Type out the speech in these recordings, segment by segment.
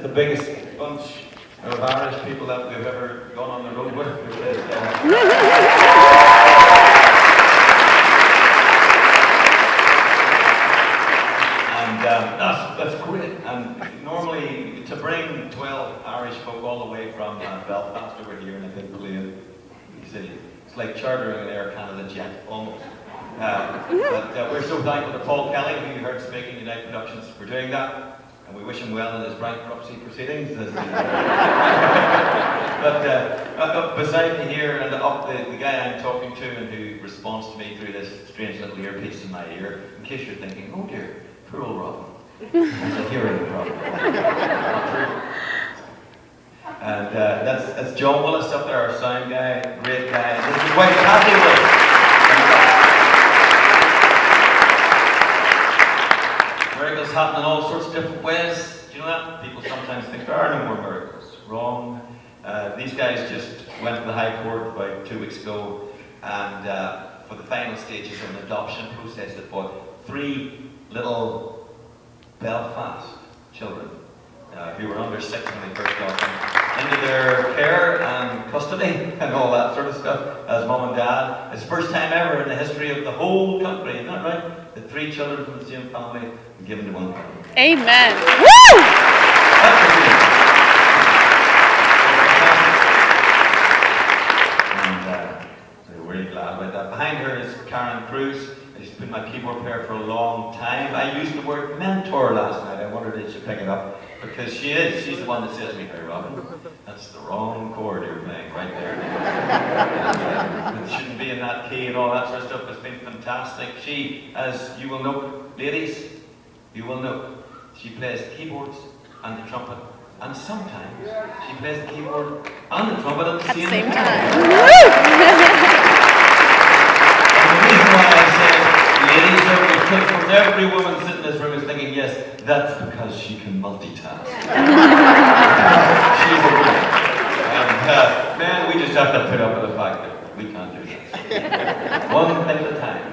the biggest bunch of Irish people that we've ever gone on the road with. Because, that's great. And normally, to bring 12 Irish folk all the way from Belfast over here in a big plane, you see, it's like chartering an Air Canada jet, almost. But we're so thankful to Paul Kelly, who you heard speaking Unite Productions, for doing that. And we wish him well in his bankruptcy proceedings. But beside me here and up the guy I'm talking to and who responds to me through this strange little earpiece in my ear, in case you're thinking, oh dear, poor old Robin. There's a hearing problem. And that's John Willis up there, our sound guy, great guy. And this is quite happy with. Miracles happen in all sorts of different ways. Do you know that? People sometimes think there are no more miracles. Wrong. These guys just went to the High Court about 2 weeks ago, and for the final stages of an adoption process that brought 3 little Belfast children who were under 6 when they first got them into their care and custody and all that sort of stuff as mum and dad. It's the first time ever in the history of the whole country, isn't that right? The 3 children from the same family and given to one family. Amen. Woo! And so we're really glad about that. Behind her is Karen Cruz. She's been my keyboard player for a long time. I used the word mentor last night. I wondered if she'd pick it up, because she's the one that says to me, "Hey Robin, that's the wrong chord you're playing right there." It shouldn't be in that key and all that sort of stuff. It's been fantastic. She, as you will know, ladies, you will know, she plays the keyboards and the trumpet, and sometimes she plays the keyboard and the trumpet at the same time. And the reason why I say ladies are because every woman sitting in this room is thinking, yes, that's because she can multitask. She's a woman. And man, we just have to put up with the fact that we can't do this. One thing at a time.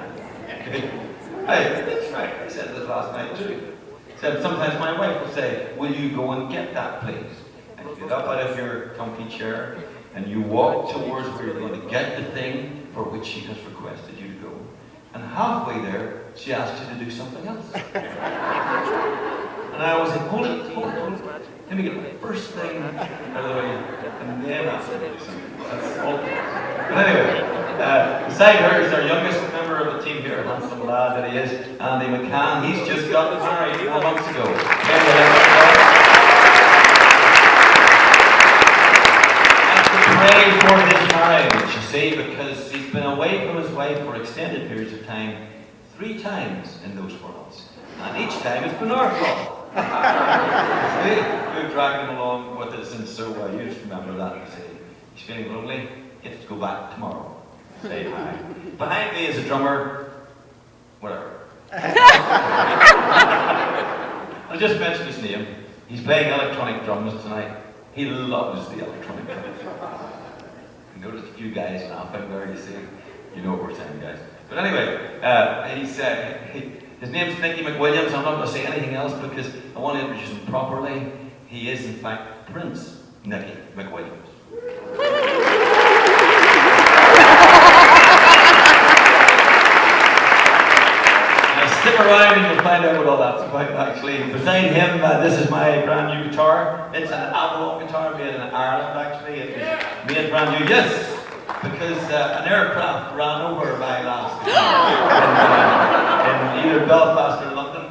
Hey, that's right. I said this last night too. Said sometimes my wife will say, will you go and get that, please? And you get up out of your comfy chair and you walk towards where you're going to get the thing for which she has requested you to go. And halfway there, she asks you to do something else. And I always say, hold it. Let me get my first thing out of the way, and then ask her to do something. That's all. But anyway, beside her is our youngest member of the team here, handsome lad that he is, Andy McCann. He's just got married 4 months ago. Pray for his marriage, you see, because he's been away from his wife for extended periods of time, 3 times in those 4 months. And each time it's been our fault. We've dragged him along with us, and so you just remember that and say, he's feeling lonely, he gets to go back tomorrow. Say hi. Behind me is a drummer, whatever. I'll just mention his name. He's playing electronic drums tonight. He loves the electronic drums. I noticed a few guys laughing there, you see. You know what we're saying, guys. But anyway, his name's Nicky McWilliams. I'm not going to say anything else because I want to introduce him properly. He is, in fact, Prince Nicky McWilliams. Stick around and you'll find out what all that's about, actually. Beside him, this is my brand new guitar. It's an Avalon guitar made in Ireland, actually. It was made brand new, yes, because an aircraft ran over my last guitar in either Belfast or London.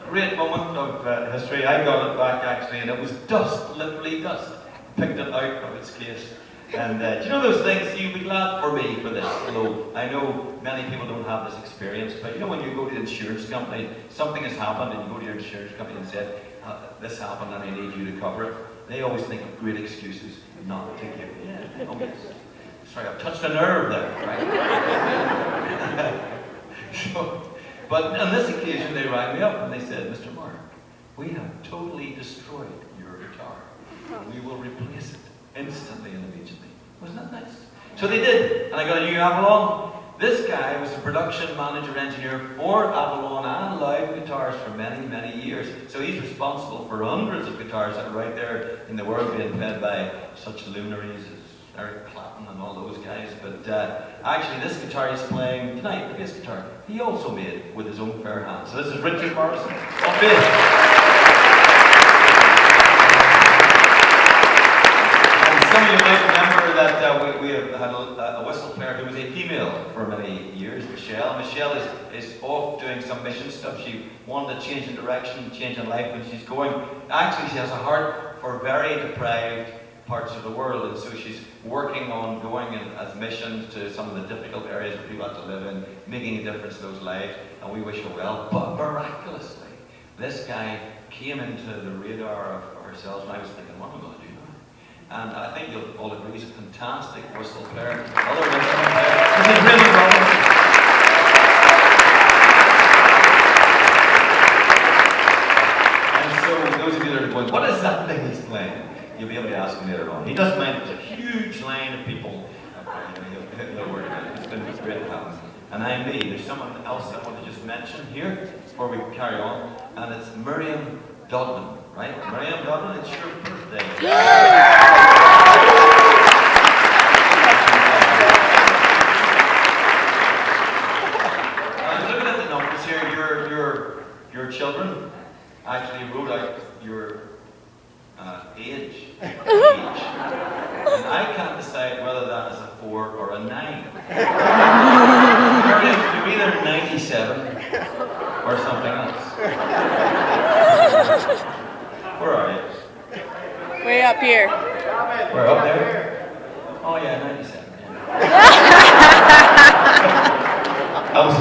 Great moment of history. I got it back, actually, and it was dust, literally dust. Picked it out of its case. And do you know those things? You'd be glad for me for this, although I know many people don't have this experience, but you know when you go to the insurance company, something has happened and you go to your insurance company and say, this happened and I need you to cover it. They always think of great excuses not to give you. Yeah, oh yes. Sorry, I've touched a nerve there, right? But on this occasion they rang me up and they said, Mr. Mark, we have totally destroyed your guitar. We will replace it instantly and immediately. Wasn't that nice? So they did, and I got a new Avalon. This guy was a production manager engineer for Avalon and Live Guitars for many, many years. So he's responsible for hundreds of guitars that are right there in the world being played by such luminaries as Eric Clapton and all those guys. But actually this guitar he's playing tonight, the bass guitar, he also made with his own fair hands. So this is Richard Morrison on bass. Some of you might remember that we had a whistle player who was a female for many years, Michelle. Michelle is off doing some mission stuff. She wanted to change in direction, change in life when she's going. Actually, she has a heart for very deprived parts of the world, and so she's working on going as missions to some of the difficult areas where people have to live in, making a difference in those lives, and we wish her well. But miraculously, this guy came into the radar of ourselves, and I was thinking, what am I going to do now? And I think you'll all agree he's a fantastic whistle player. Other whistle player. This is really Robinson. And so those of you that are going, what is that thing he's playing? You'll be able to ask him later on. He doesn't mind. There's a huge line of people. He'll work it. It's going to be great to have him. And I'm me. There's someone else I want to just mention here before we carry on. And it's Miriam Dodman. Right? Miriam Dodman, it's your birthday. Looking at the numbers here, your children actually wrote out your age. And I can't decide whether that is a 4 or a 9. You're either 97 or something else. Where are you? Way up here. We're up there? Oh yeah, 97. Yeah. I was